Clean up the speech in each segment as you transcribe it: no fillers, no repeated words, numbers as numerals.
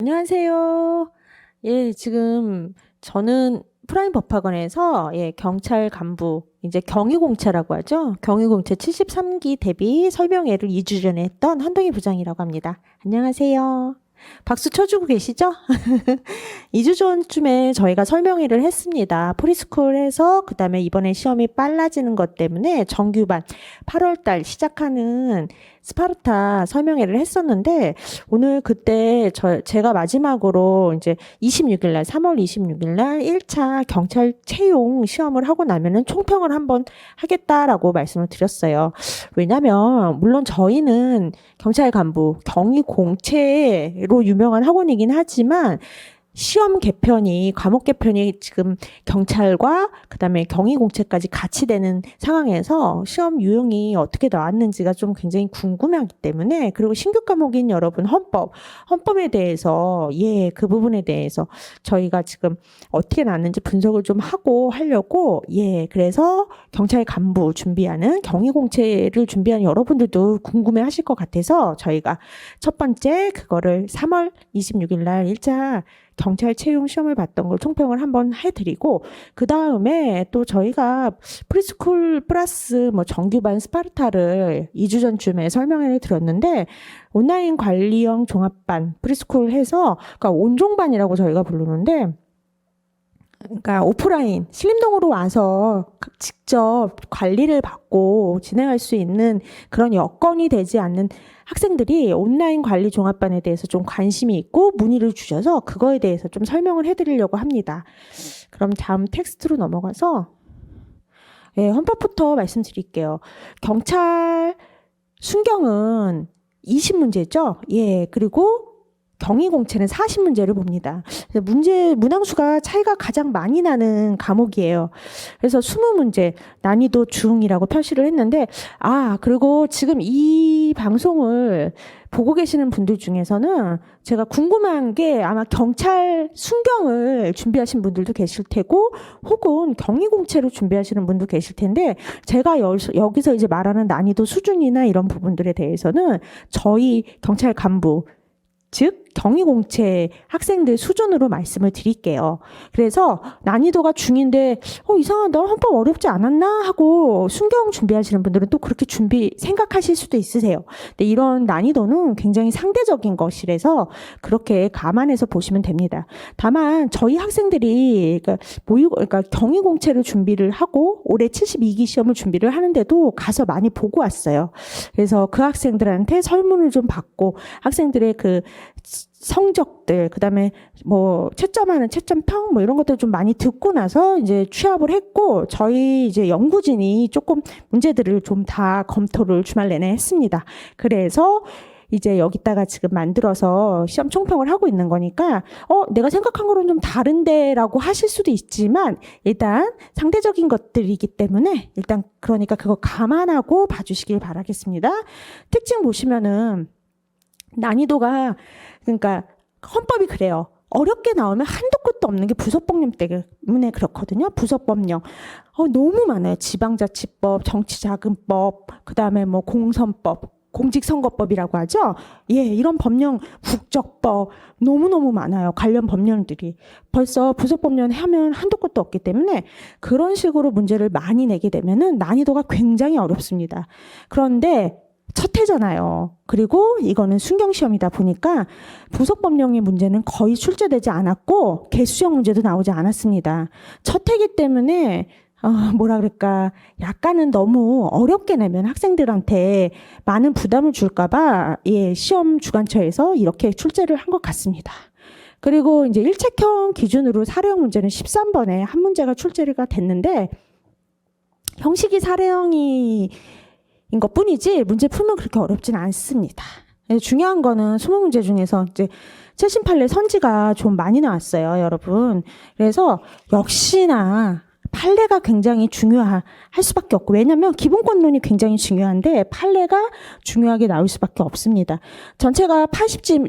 안녕하세요. 예, 지금 저는 프라임 법학원에서 경찰 간부, 이제 경위공채라고 하죠. 경위공채 73기 대비 설명회를 2주 전에 했던 한동희 부장이라고 합니다. 안녕하세요. 박수 쳐주고 계시죠? 2주 전쯤에 저희가 설명회를 했습니다. 프리스쿨에서 그다음에 이번에 시험이 빨라지는 것 때문에 정규반 8월 달 시작하는 스파르타 설명회를 했었는데 오늘 그때 제가 마지막으로 이제 26일 날 3월 26일 날 1차 경찰 채용 시험을 하고 나면은 총평을 한번 하겠다라고 말씀을 드렸어요. 왜냐면 물론 저희는 경찰 간부 경위 공채로 유명한 학원이긴 하지만 시험 개편이 과목 개편이 지금 경찰과 그다음에 경위공채까지 같이 되는 상황에서 시험 유형이 어떻게 나왔는지가 좀 굉장히 궁금하기 때문에, 그리고 신규 과목인 여러분 헌법에 대해서 그 부분에 대해서 저희가 지금 어떻게 나왔는지 분석을 좀 하고 하려고 그래서 경찰 간부 준비하는 경위공채를 준비하는 여러분들도 궁금해하실 것 같아서 저희가 첫 번째 그거를 3월 26일 날 1차 경찰 채용 시험을 봤던 걸 총평을 한번 해드리고, 그 다음에 또 저희가 프리스쿨 플러스 정규반 스파르타를 2주 전쯤에 설명을 드렸는데, 온라인 관리형 종합반 프리스쿨 해서, 그러니까 온종반이라고 저희가 부르는데, 그러니까 오프라인 신림동으로 와서 직접 관리를 받고 진행할 수 있는 그런 여건이 되지 않는 학생들이 온라인 관리 종합반에 대해서 좀 관심이 있고 문의를 주셔서 그거에 대해서 좀 설명을 해드리려고 합니다. 그럼 다음 텍스트로 넘어가서 헌법부터 말씀드릴게요. 경찰 순경은 20문제죠. 그리고 경위공채는 40문제를 봅니다. 문항수가 차이가 가장 많이 나는 과목이에요. 그래서 20문제, 난이도 중이라고 표시를 했는데, 그리고 지금 이 방송을 보고 계시는 분들 중에서는 제가 궁금한 게 아마 경찰 순경을 준비하신 분들도 계실 테고, 혹은 경위공채를 준비하시는 분도 계실 텐데, 제가 여기서 이제 말하는 난이도 수준이나 이런 부분들에 대해서는 저희 경찰 간부, 즉 경위공채 학생들 수준으로 말씀을 드릴게요. 그래서 난이도가 중인데 이상하다, 헌법 어렵지 않았나 하고 순경 준비하시는 분들은 또 그렇게 생각하실 수도 있으세요. 근데 이런 난이도는 굉장히 상대적인 것이라서 그렇게 감안해서 보시면 됩니다. 다만 저희 학생들이 그러니까 경위공채를 준비를 하고 올해 72기 시험을 준비를 하는데도 가서 많이 보고 왔어요. 그래서 그 학생들한테 설문을 좀 받고 학생들의 그 성적들, 그다음에 채점하는 채점평 이런 것들 좀 많이 듣고 나서 이제 취합을 했고, 저희 이제 연구진이 조금 문제들을 좀 다 검토를 주말 내내 했습니다. 그래서 이제 여기다가 지금 만들어서 시험 총평을 하고 있는 거니까 내가 생각한 거랑 좀 다른데라고 하실 수도 있지만, 일단 상대적인 것들이기 때문에 일단 그러니까 그거 감안하고 봐주시길 바라겠습니다. 특징 보시면은 난이도가, 그러니까 헌법이 그래요. 어렵게 나오면 한도 끝도 없는 게 부속법령 때문에 그렇거든요. 부속법령 너무 많아요. 지방자치법, 정치자금법, 그다음에 공선법, 공직선거법이라고 하죠. 이런 법령, 국적법 너무너무 많아요. 관련 법령들이. 벌써 부속법령 하면 한도 끝도 없기 때문에 그런 식으로 문제를 많이 내게 되면은 난이도가 굉장히 어렵습니다. 그런데 첫 해잖아요. 그리고 이거는 순경시험이다 보니까 부속법령의 문제는 거의 출제되지 않았고 개수형 문제도 나오지 않았습니다. 첫 해기 때문에 약간은 너무 어렵게 내면 학생들한테 많은 부담을 줄까봐 시험 주관처에서 이렇게 출제를 한 것 같습니다. 그리고 이제 일책형 기준으로 사례형 문제는 13번에 한 문제가 출제가 됐는데, 형식이 사례형이 인 것뿐이지 문제 풀면 그렇게 어렵진 않습니다. 중요한 거는 20문제 중에서 이제 78례 선지가 좀 많이 나왔어요, 여러분. 그래서 역시나 판례가 굉장히 중요할 수밖에 없고, 왜냐면 기본권론이 굉장히 중요한데 판례가 중요하게 나올 수밖에 없습니다. 전체가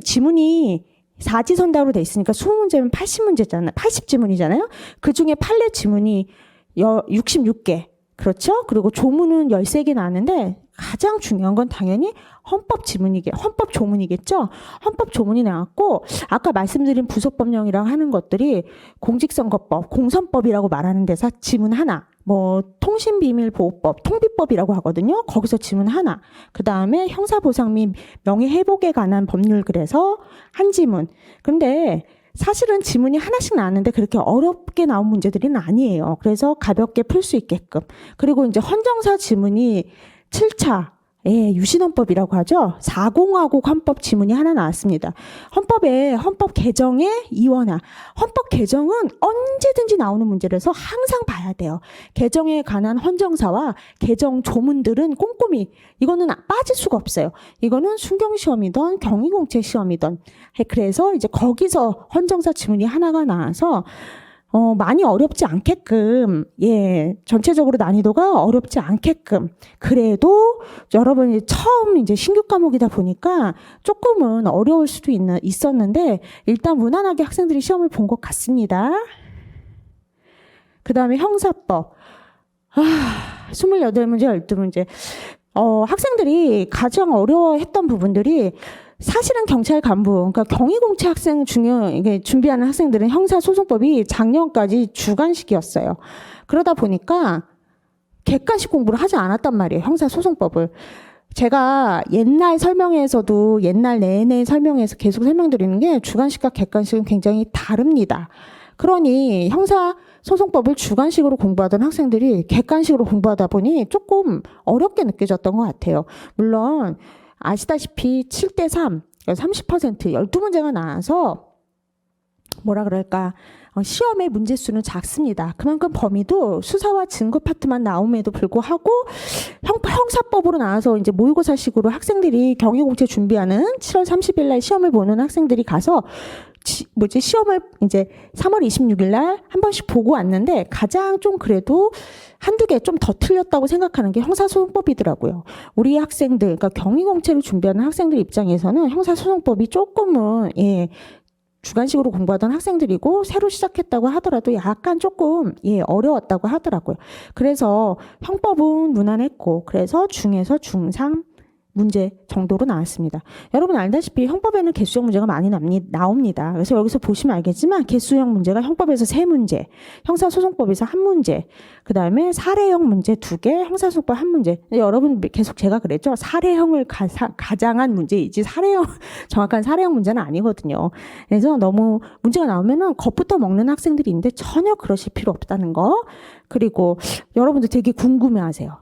지문이 4지선다로 돼 있으니까 20문제면 80문제잖아요. 80지문이잖아요. 그 중에 판례 지문이 66개. 그렇죠? 그리고 조문은 13개 나왔는데 가장 중요한 건 당연히 헌법 조문이겠죠? 헌법 조문이 나왔고, 아까 말씀드린 부속법령이라고 하는 것들이 공직선거법, 공선법이라고 말하는 데서 지문 하나, 뭐 통신비밀보호법, 통비법이라고 하거든요. 거기서 지문 하나. 그 다음에 형사보상 및 명예회복에 관한 법률 그래서 한 지문. 근데 사실은 지문이 하나씩 나왔는데 그렇게 어렵게 나온 문제들은 아니에요. 그래서 가볍게 풀 수 있게끔. 그리고 이제 헌정사 지문이 7차. 예, 유신헌법이라고 하죠. 4공화국 헌법 지문이 하나 나왔습니다. 헌법에 헌법 개정의 이원화. 헌법 개정은 언제든지 나오는 문제라서 항상 봐야 돼요. 개정에 관한 헌정사와 개정 조문들은 꼼꼼히 이거는 빠질 수가 없어요. 이거는 순경시험이든 경위공채 시험이든. 그래서 이제 거기서 헌정사 지문이 하나가 나와서 많이 어렵지 않게끔, 예, 전체적으로 난이도가 어렵지 않게끔. 그래도 여러분이 처음 이제 신규 과목이다 보니까 조금은 어려울 수도 있었는데, 일단 무난하게 학생들이 시험을 본 것 같습니다. 그 다음에 형사법. 28문제, 12문제. 학생들이 가장 어려워했던 부분들이 사실은 경찰 간부, 그러니까 경위공채 학생 이게 준비하는 학생들은 형사소송법이 작년까지 주관식이었어요. 그러다 보니까 객관식 공부를 하지 않았단 말이에요. 형사소송법을. 제가 옛날 설명에서도 옛날 내내 설명에서 계속 설명드리는 게 주관식과 객관식은 굉장히 다릅니다. 그러니 형사소송법을 주관식으로 공부하던 학생들이 객관식으로 공부하다 보니 조금 어렵게 느껴졌던 것 같아요. 물론 아시다시피 7대3, 30%, 12문제가 나와서 뭐라 그럴까, 시험의 문제수는 작습니다. 그만큼 범위도 수사와 증거 파트만 나옴에도 불구하고 형사법으로 나와서 이제 모의고사식으로 학생들이 경위공채 준비하는 7월 30일 날 시험을 보는 학생들이 가서 시험을 이제 3월 26일 날 한 번씩 보고 왔는데 가장 좀 그래도 한두 개 좀 더 틀렸다고 생각하는 게 형사소송법이더라고요. 우리 학생들, 그러니까 경위공채를 준비하는 학생들 입장에서는 형사소송법이 조금은, 예, 주관식으로 공부하던 학생들이고 새로 시작했다고 하더라도 약간 조금, 예, 어려웠다고 하더라고요. 그래서 형법은 무난했고, 그래서 중에서 중상 문제 정도로 나왔습니다. 여러분 알다시피 형법에는 개수형 문제가 많이 나옵니다. 그래서 여기서 보시면 알겠지만 개수형 문제가 형법에서 3문제, 형사소송법에서 1문제, 그 다음에 사례형 문제 2개, 형사소송법 1문제. 여러분 계속 제가 그랬죠. 사례형을 가장한 문제이지 정확한 사례형 문제는 아니거든요. 그래서 너무 문제가 나오면은 겁부터 먹는 학생들이 있는데 전혀 그러실 필요 없다는 거. 그리고 여러분들 되게 궁금해하세요.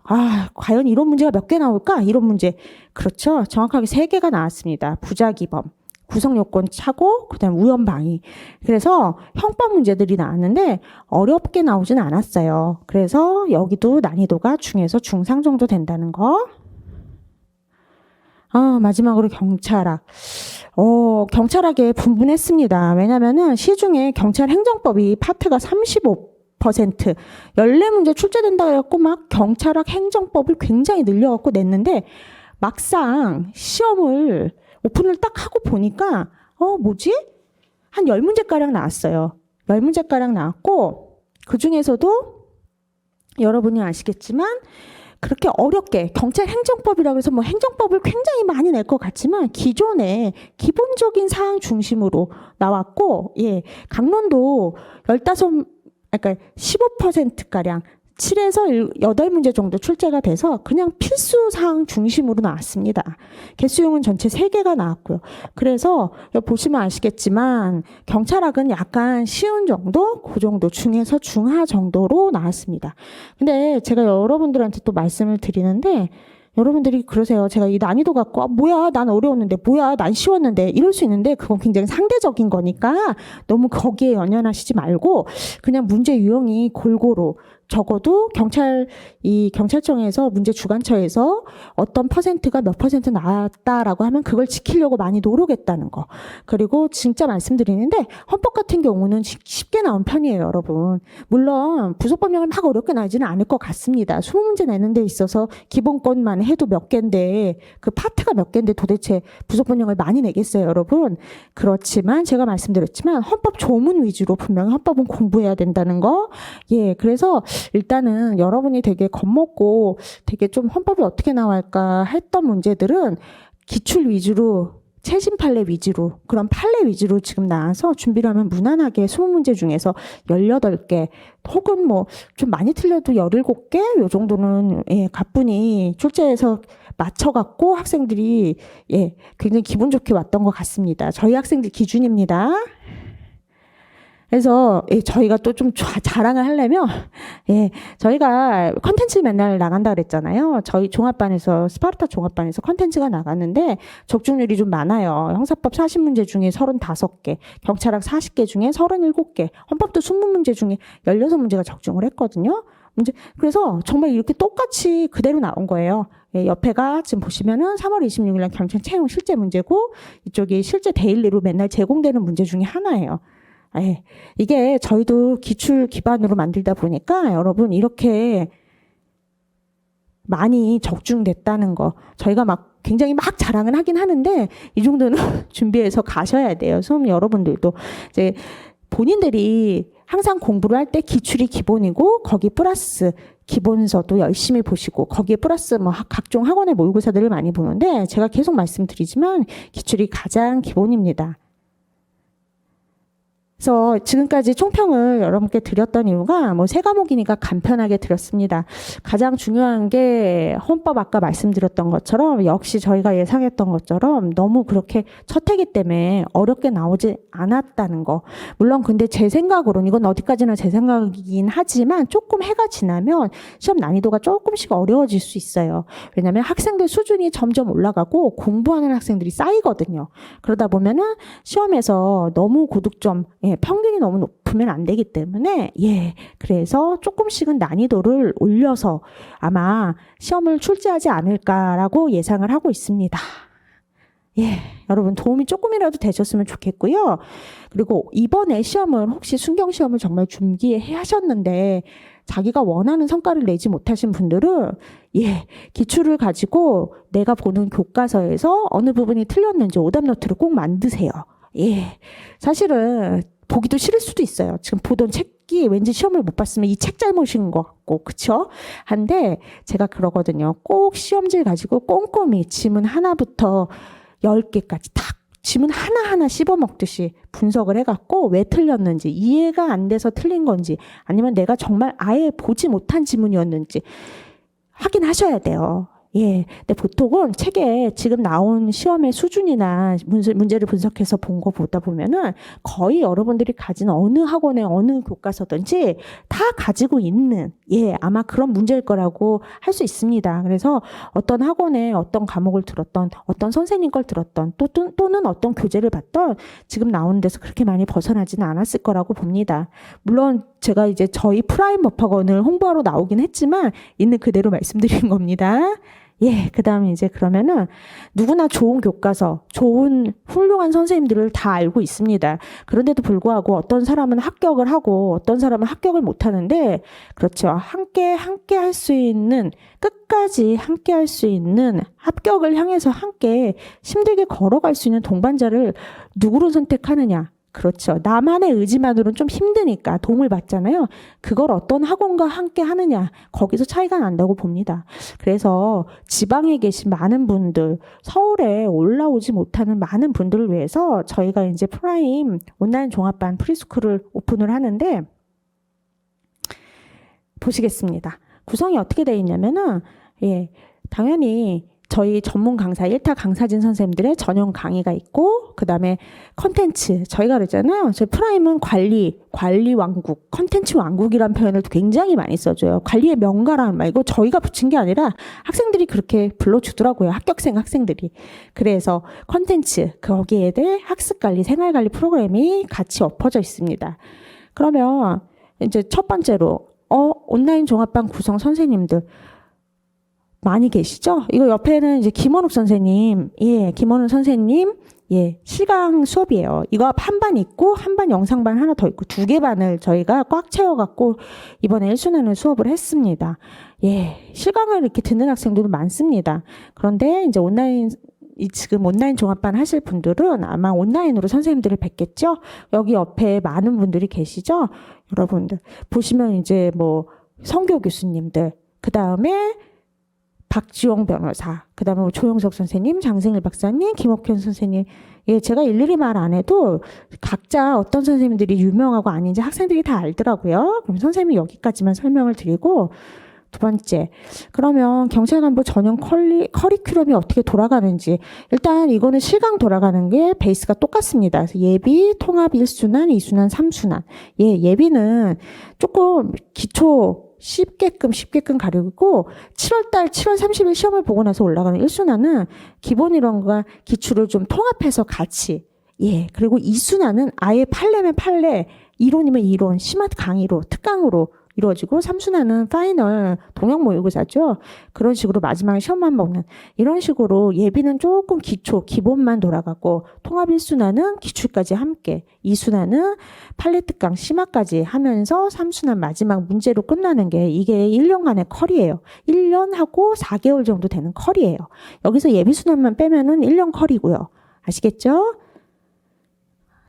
과연 이런 문제가 몇 개 나올까? 이런 문제. 그렇죠. 정확하게 3개가 나왔습니다. 부작위범, 구성요건 착오, 그다음 우연방위. 그래서 형법 문제들이 나왔는데 어렵게 나오진 않았어요. 그래서 여기도 난이도가 중에서 중상 정도 된다는 거. 마지막으로 경찰학. 경찰학에 분분했습니다. 왜냐면은 시중에 경찰 행정법이 파트가 14문제 출제된다 해갖고 막 경찰학 행정법을 굉장히 늘려갖고 냈는데 막상 시험을 오픈을 딱 하고 보니까 뭐지? 한 10문제가량 나왔어요. 10문제가량 나왔고 그중에서도 여러분이 아시겠지만 그렇게 어렵게 경찰 행정법이라고 해서 뭐 행정법을 굉장히 많이 낼 것 같지만 기존에 기본적인 사항 중심으로 나왔고, 예, 강론도 15%가량 7에서 8문제 정도 출제가 돼서 그냥 필수 사항 중심으로 나왔습니다. 개수용은 전체 3개가 나왔고요. 그래서 여기 보시면 아시겠지만 경찰학은 약간 쉬운 정도, 그 정도 중에서 중하 정도로 나왔습니다. 근데 제가 여러분들한테 또 말씀을 드리는데 여러분들이 그러세요. 제가 이 난이도 갖고 뭐야 난 어려웠는데 뭐야 난 쉬웠는데 이럴 수 있는데 그건 굉장히 상대적인 거니까 너무 거기에 연연하시지 말고 그냥 문제 유형이 골고루 적어도 경찰청에서 문제 주관처에서 어떤 퍼센트가 몇 퍼센트 나왔다라고 하면 그걸 지키려고 많이 노력했다는 거. 그리고 진짜 말씀드리는데 헌법 같은 경우는 쉽게 나온 편이에요, 여러분. 물론 부속법령을 막 어렵게 나지는 않을 것 같습니다. 20문제 내는 데 있어서 기본권만 해도 몇 개인데 그 파트가 몇 개인데 도대체 부속법령을 많이 내겠어요, 여러분. 그렇지만 제가 말씀드렸지만 헌법 조문 위주로 분명히 헌법은 공부해야 된다는 거. 예, 그래서 일단은 여러분이 되게 겁먹고 되게 좀 헌법이 어떻게 나올까 했던 문제들은 기출 위주로 최신 판례 위주로 그런 판례 위주로 지금 나와서 준비를 하면 무난하게 20문제 중에서 18개 혹은 뭐 좀 많이 틀려도 17개 요 정도는 가뿐히 출제해서 맞춰갖고 학생들이 굉장히 기분 좋게 왔던 것 같습니다. 저희 학생들 기준입니다. 그래서 저희가 또 좀 자랑을 하려면 저희가 컨텐츠 맨날 나간다 그랬잖아요. 저희 종합반에서 스파르타 종합반에서 컨텐츠가 나갔는데 적중률이 좀 많아요. 형사법 40문제 중에 35개, 경찰학 40개 중에 37개, 헌법도 20문제 중에 16문제가 적중을 했거든요. 그래서 정말 이렇게 똑같이 그대로 나온 거예요. 옆에가 지금 보시면은 3월 26일 날 경찰 채용 실제 문제고 이쪽이 실제 데일리로 맨날 제공되는 문제 중에 하나예요. 이게 저희도 기출 기반으로 만들다 보니까 여러분 이렇게 많이 적중됐다는 거 저희가 막 굉장히 막 자랑은 하긴 하는데 이 정도는 준비해서 가셔야 돼요. 그럼 여러분들도 이제 본인들이 항상 공부를 할 때 기출이 기본이고 거기 플러스 기본서도 열심히 보시고 거기에 플러스 뭐 각종 학원의 모의고사들을 많이 보는데 제가 계속 말씀드리지만 기출이 가장 기본입니다. 그래서 지금까지 총평을 여러분께 드렸던 이유가 뭐 세 과목이니까 간편하게 드렸습니다. 가장 중요한 게 헌법 아까 말씀드렸던 것처럼 역시 저희가 예상했던 것처럼 너무 그렇게 첫 해기 때문에 어렵게 나오지 않았다는 거. 물론 근데 제 생각으로는 이건 어디까지나 제 생각이긴 하지만 조금 해가 지나면 시험 난이도가 조금씩 어려워질 수 있어요. 왜냐하면 학생들 수준이 점점 올라가고 공부하는 학생들이 쌓이거든요. 그러다 보면은 시험에서 너무 고득점 평균이 너무 높으면 안 되기 때문에 그래서 조금씩은 난이도를 올려서 아마 시험을 출제하지 않을까라고 예상을 하고 있습니다. 여러분 도움이 조금이라도 되셨으면 좋겠고요. 그리고 이번에 시험을 혹시 순경 시험을 정말 준비하셨는데 자기가 원하는 성과를 내지 못하신 분들은 기출을 가지고 내가 보는 교과서에서 어느 부분이 틀렸는지 오답 노트를 꼭 만드세요. 사실은 보기도 싫을 수도 있어요. 지금 보던 책이 왠지 시험을 못 봤으면 이 책 잘못인 것 같고, 그쵸? 한데 제가 그러거든요. 꼭 시험지를 가지고 꼼꼼히 지문 하나부터 10개까지 딱 지문 하나하나 씹어먹듯이 분석을 해갖고 왜 틀렸는지, 이해가 안 돼서 틀린 건지, 아니면 내가 정말 아예 보지 못한 지문이었는지 확인하셔야 돼요. 근데 보통은 책에 지금 나온 시험의 수준이나 문제를 분석해서 본 거 보다 보면은 거의 여러분들이 가진 어느 학원의 어느 교과서든지 다 가지고 있는, 아마 그런 문제일 거라고 할 수 있습니다. 그래서 어떤 학원에 어떤 과목을 들었던, 어떤 선생님 걸 들었던, 또는 어떤 교재를 봤던 지금 나오는 데서 그렇게 많이 벗어나지는 않았을 거라고 봅니다. 물론 제가 이제 저희 프라임 법학원을 홍보하러 나오긴 했지만 있는 그대로 말씀드린 겁니다. 그 다음에 이제 그러면은 누구나 좋은 교과서, 좋은 훌륭한 선생님들을 다 알고 있습니다. 그런데도 불구하고 어떤 사람은 합격을 하고 어떤 사람은 합격을 못 하는데, 그렇죠. 함께 할 수 있는, 끝까지 함께 할 수 있는, 합격을 향해서 함께 힘들게 걸어갈 수 있는 동반자를 누구로 선택하느냐. 그렇죠. 나만의 의지만으로는 좀 힘드니까 도움을 받잖아요. 그걸 어떤 학원과 함께 하느냐, 거기서 차이가 난다고 봅니다. 그래서 지방에 계신 많은 분들, 서울에 올라오지 못하는 많은 분들을 위해서 저희가 이제 프라임 온라인 종합반 프리스쿨을 오픈을 하는데, 보시겠습니다. 구성이 어떻게 되어 있냐면은, 당연히 저희 전문 강사, 1타 강사진 선생님들의 전용 강의가 있고, 그 다음에 컨텐츠, 저희가 그랬잖아요. 저희 프라임은 관리 왕국, 컨텐츠 왕국이라는 표현을 굉장히 많이 써줘요. 관리의 명가라는 말, 이거 저희가 붙인 게 아니라 학생들이 그렇게 불러주더라고요. 합격생 학생들이. 그래서 컨텐츠, 거기에 대해 학습관리, 생활관리 프로그램이 같이 엎어져 있습니다. 그러면 이제 첫 번째로, 온라인 종합반 구성 선생님들, 많이 계시죠? 이거 옆에는 이제 김원욱 선생님, 김원욱 선생님, 실강 수업이에요. 이거 한 반 있고, 한 반 영상반 하나 더 있고, 2개 반을 저희가 꽉 채워갖고, 이번에 1순회는 수업을 했습니다. 실강을 이렇게 듣는 학생들도 많습니다. 그런데 이제 지금 온라인 종합반 하실 분들은 아마 온라인으로 선생님들을 뵙겠죠? 여기 옆에 많은 분들이 계시죠? 여러분들. 보시면 이제 뭐, 성교 교수님들, 그 다음에 박지용 변호사, 그 다음에 조영석 선생님, 장승일 박사님, 김옥현 선생님. 예, 제가 일일이 말 안 해도 각자 어떤 선생님들이 유명하고 아닌지 학생들이 다 알더라고요. 그럼 선생님이 여기까지만 설명을 드리고, 두 번째, 그러면 경찰간부 전용 커리큘럼이 어떻게 돌아가는지. 일단 이거는 실강 돌아가는 게 베이스가 똑같습니다. 그래서 예비, 통합 1순환, 2순환, 3순환. 예, 예비는 조금 기초 쉽게끔 가리고 7월 30일 시험을 보고 나서 올라가는 1순환은 기본 이론과 기출을 좀 통합해서 같이. 예, 그리고 2순환은 아예 판례면 판례, 이론이면 이론, 심화 강의로, 특강으로 이루어지고 3순환은 파이널 동영 모의고사죠. 그런 식으로 마지막에 시험만 보는 이런 식으로 예비는 조금 기초 기본만 돌아가고 통합 1순환은 기출까지 함께 2순환은 판례 특강 심화까지 하면서 3순환 마지막 문제로 끝나는 게 이게 1년간의 컬이에요. 1년하고 4개월 정도 되는 컬이에요. 여기서 예비 순환만 빼면은 1년 컬이고요. 아시겠죠?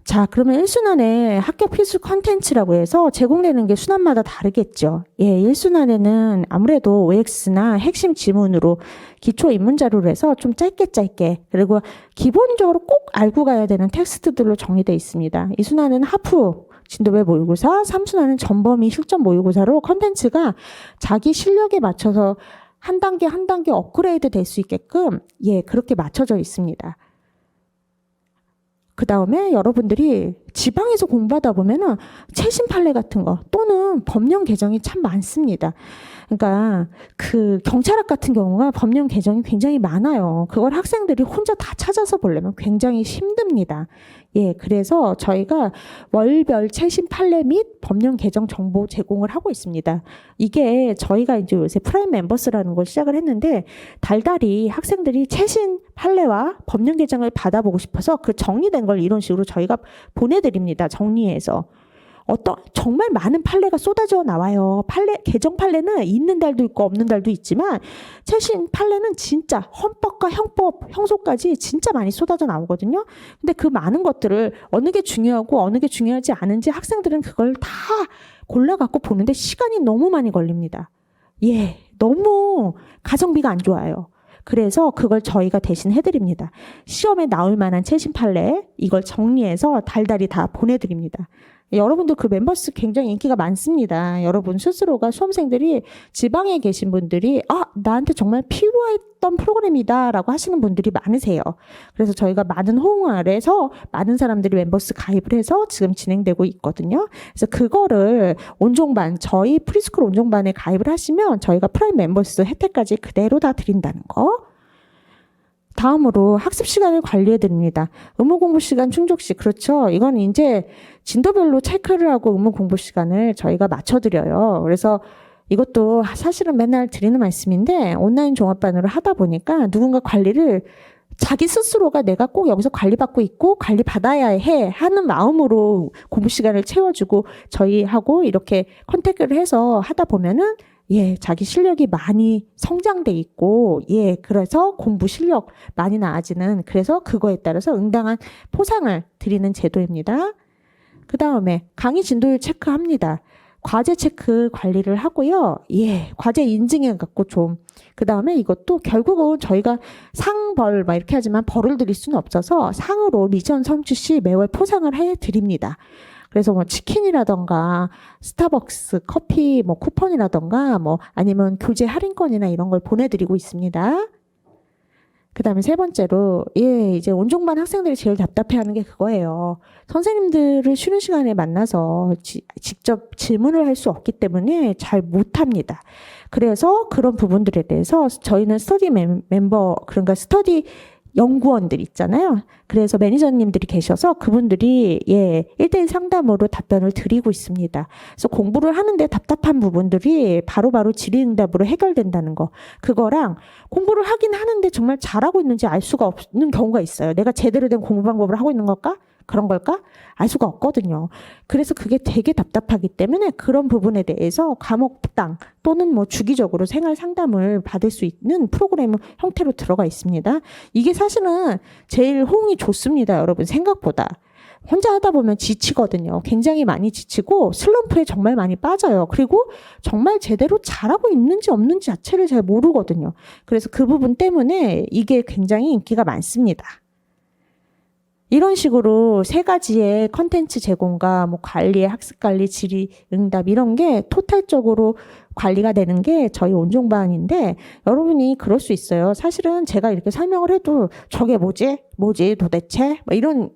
자, 그러면 1순환에 합격 필수 컨텐츠라고 해서 제공되는 게 순환마다 다르겠죠. 예, 1순환에는 아무래도 OX나 핵심 지문으로 기초 입문 자료를 해서 좀 짧게 그리고 기본적으로 꼭 알고 가야 되는 텍스트들로 정리되어 있습니다. 2순환은 하프 진도배 모의고사, 3순환은 전범위 실전 모의고사로 컨텐츠가 자기 실력에 맞춰서 한 단계 업그레이드 될 수 있게끔 예, 그렇게 맞춰져 있습니다. 그 다음에 여러분들이 지방에서 공부하다 보면은 최신 판례 같은 거 또는 법령 개정이 참 많습니다. 그러니까 그 경찰학 같은 경우가 법령 개정이 굉장히 많아요. 그걸 학생들이 혼자 다 찾아서 보려면 굉장히 힘듭니다. 예, 그래서 저희가 월별 최신 판례 및 법령 개정 정보 제공을 하고 있습니다. 이게 저희가 이제 요새 프라임 멤버스라는 걸 시작을 했는데 달달이 학생들이 최신 판례와 법령 개정을 받아보고 싶어서 그 정리된 걸 이런 식으로 저희가 보내드립니다. 정리해서. 정말 많은 판례가 쏟아져 나와요. 개정 판례는 있는 달도 있고 없는 달도 있지만 최신 판례는 진짜 헌법과 형법, 형소까지 진짜 많이 쏟아져 나오거든요. 근데 그 많은 것들을 어느 게 중요하고 어느 게 중요하지 않은지 학생들은 그걸 다 골라갖고 보는데 시간이 너무 많이 걸립니다. 예, 너무 가성비가 안 좋아요. 그래서 그걸 저희가 대신 해드립니다. 시험에 나올 만한 최신 판례 이걸 정리해서 달달이 다 보내드립니다. 여러분도 그 멤버스 굉장히 인기가 많습니다. 여러분 스스로가 수험생들이 지방에 계신 분들이 나한테 정말 필요했던 프로그램이다 라고 하시는 분들이 많으세요. 그래서 저희가 많은 호응 아래서 많은 사람들이 멤버스 가입을 해서 지금 진행되고 있거든요. 그래서 그거를 온종반 저희 프리스쿨 온종반에 가입을 하시면 저희가 프라임 멤버스 혜택까지 그대로 다 드린다는 거. 다음으로 학습 시간을 관리해 드립니다. 의무 공부 시간 충족시. 그렇죠. 이건 이제 진도별로 체크를 하고 의무 공부 시간을 저희가 맞춰드려요. 그래서 이것도 사실은 맨날 드리는 말씀인데 온라인 종합반으로 하다 보니까 누군가 관리를 자기 스스로가 내가 꼭 여기서 관리받고 있고 관리받아야 해 하는 마음으로 공부 시간을 채워주고 저희하고 이렇게 컨택을 해서 하다 보면은 예, 자기 실력이 많이 성장돼 있고, 예, 그래서 공부 실력 많이 나아지는, 그래서 그거에 따라서 응당한 포상을 드리는 제도입니다. 그 다음에 강의 진도율 체크합니다. 과제 체크 관리를 하고요. 예, 과제 인증해갖고 좀. 그 다음에 이것도 결국은 저희가 상벌, 막 이렇게 하지만 벌을 드릴 수는 없어서 상으로 미션 성취 시 매월 포상을 해드립니다. 그래서 뭐 치킨이라던가 스타벅스 커피 뭐 쿠폰이라던가 뭐 아니면 교재 할인권이나 이런 걸 보내드리고 있습니다. 그 다음에 세 번째로 예 이제 온종반 학생들이 제일 답답해하는 게 그거예요. 선생님들을 쉬는 시간에 만나서 직접 질문을 할 수 없기 때문에 잘 못합니다. 그래서 그런 부분들에 대해서 저희는 스터디 멤버 그러니까 스터디 연구원들 있잖아요. 그래서 매니저님들이 계셔서 그분들이 예 1대1 상담으로 답변을 드리고 있습니다. 그래서 공부를 하는데 답답한 부분들이 바로바로 질의응답으로 해결된다는 거. 그거랑 공부를 하긴 하는데 정말 잘하고 있는지 알 수가 없는 경우가 있어요. 내가 제대로 된 공부 방법을 하고 있는 걸까? 그런 걸까? 알 수가 없거든요. 그래서 그게 되게 답답하기 때문에 그런 부분에 대해서 과목당 또는 뭐 주기적으로 생활 상담을 받을 수 있는 프로그램 형태로 들어가 있습니다. 이게 사실은 제일 호응이 좋습니다. 여러분 생각보다. 혼자 하다 보면 지치거든요. 굉장히 많이 지치고 슬럼프에 정말 많이 빠져요. 그리고 정말 제대로 잘하고 있는지 없는지 자체를 잘 모르거든요. 그래서 그 부분 때문에 이게 굉장히 인기가 많습니다. 이런 식으로 세 가지의 컨텐츠 제공과 뭐 관리의 학습 관리, 질의, 응답 이런 게 토탈적으로 관리가 되는 게 저희 온종반인데 여러분이 그럴 수 있어요. 사실은 제가 이렇게 설명을 해도 저게 뭐지? 뭐지 도대체? 뭐 이런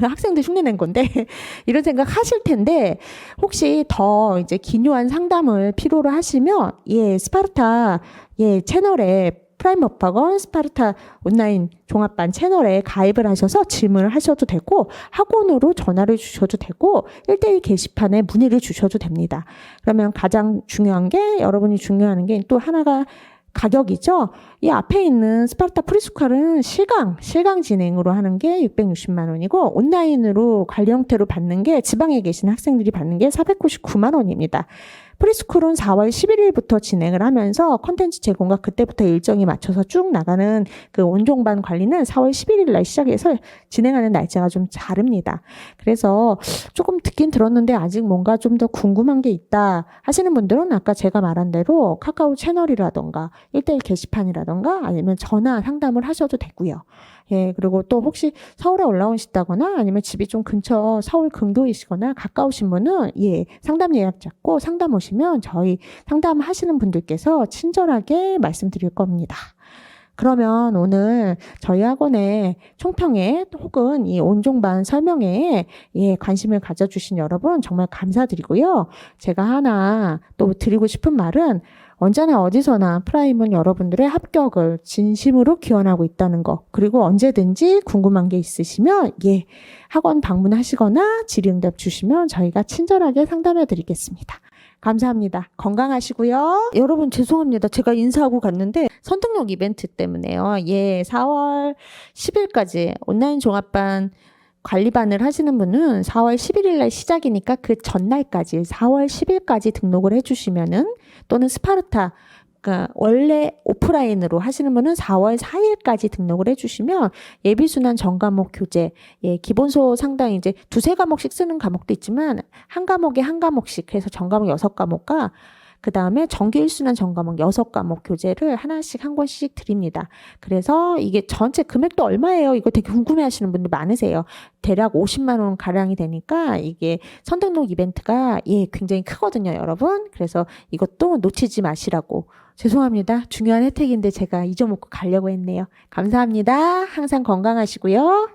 학생들 흉내낸 건데 이런 생각 하실 텐데 혹시 더 이제 기묘한 상담을 필요로 하시면 스파르타 채널에 프라임 법학원 스파르타 온라인 종합반 채널에 가입을 하셔서 질문을 하셔도 되고 학원으로 전화를 주셔도 되고 1대1 게시판에 문의를 주셔도 됩니다. 그러면 가장 중요한 게 여러분이 중요한 게 또 하나가 가격이죠. 이 앞에 있는 스파르타 프리스쿨은 실강 진행으로 하는 게 660만 원이고 온라인으로 관리 형태로 받는 게 지방에 계신 학생들이 받는 게 499만 원입니다. 프리스쿨은 4월 11일부터 진행을 하면서 콘텐츠 제공과 그때부터 일정이 맞춰서 쭉 나가는 그 온종반 관리는 4월 11일 날 시작해서 진행하는 날짜가 좀 다릅니다. 그래서 조금 듣긴 들었는데 아직 뭔가 좀 더 궁금한 게 있다 하시는 분들은 아까 제가 말한 대로 카카오 채널이라던가 1대1 게시판이라던가 아니면 전화 상담을 하셔도 되고요. 그리고 또 혹시 서울에 올라오시다거나 아니면 집이 좀 근처 서울 근교이시거나 가까우신 분은 상담 예약 잡고 상담 오시면 저희 상담하시는 분들께서 친절하게 말씀드릴 겁니다. 그러면 오늘 저희 학원의 총평에 혹은 이 온종반 설명회에 관심을 가져주신 여러분 정말 감사드리고요. 제가 하나 또 드리고 싶은 말은 언제나 어디서나 프라임은 여러분들의 합격을 진심으로 기원하고 있다는 거. 그리고 언제든지 궁금한 게 있으시면 학원 방문하시거나 질의응답 주시면 저희가 친절하게 상담해 드리겠습니다. 감사합니다. 건강하시고요. 여러분 죄송합니다. 제가 인사하고 갔는데 선택록 이벤트 때문에요. 4월 10일까지 온라인 종합반 관리반을 하시는 분은 4월 11일 날 시작이니까 그 전날까지 4월 10일까지 등록을 해주시면은 또는 스파르타 그러니까 원래 오프라인으로 하시는 분은 4월 4일까지 등록을 해주시면 예비순환 전과목 교재 기본소 상당히 이제 두세 과목씩 쓰는 과목도 있지만 한 과목에 한 과목씩 해서 전과목 6과목과 그 다음에 정규 1순환 전과목 6과목 교재를 하나씩 한 권씩 드립니다. 그래서 이게 전체 금액도 얼마예요? 이거 되게 궁금해 하시는 분들 많으세요. 대략 50만 원 가량이 되니까 이게 선등록 이벤트가 굉장히 크거든요, 여러분. 그래서 이것도 놓치지 마시라고. 죄송합니다. 중요한 혜택인데 제가 잊어먹고 가려고 했네요. 감사합니다. 항상 건강하시고요.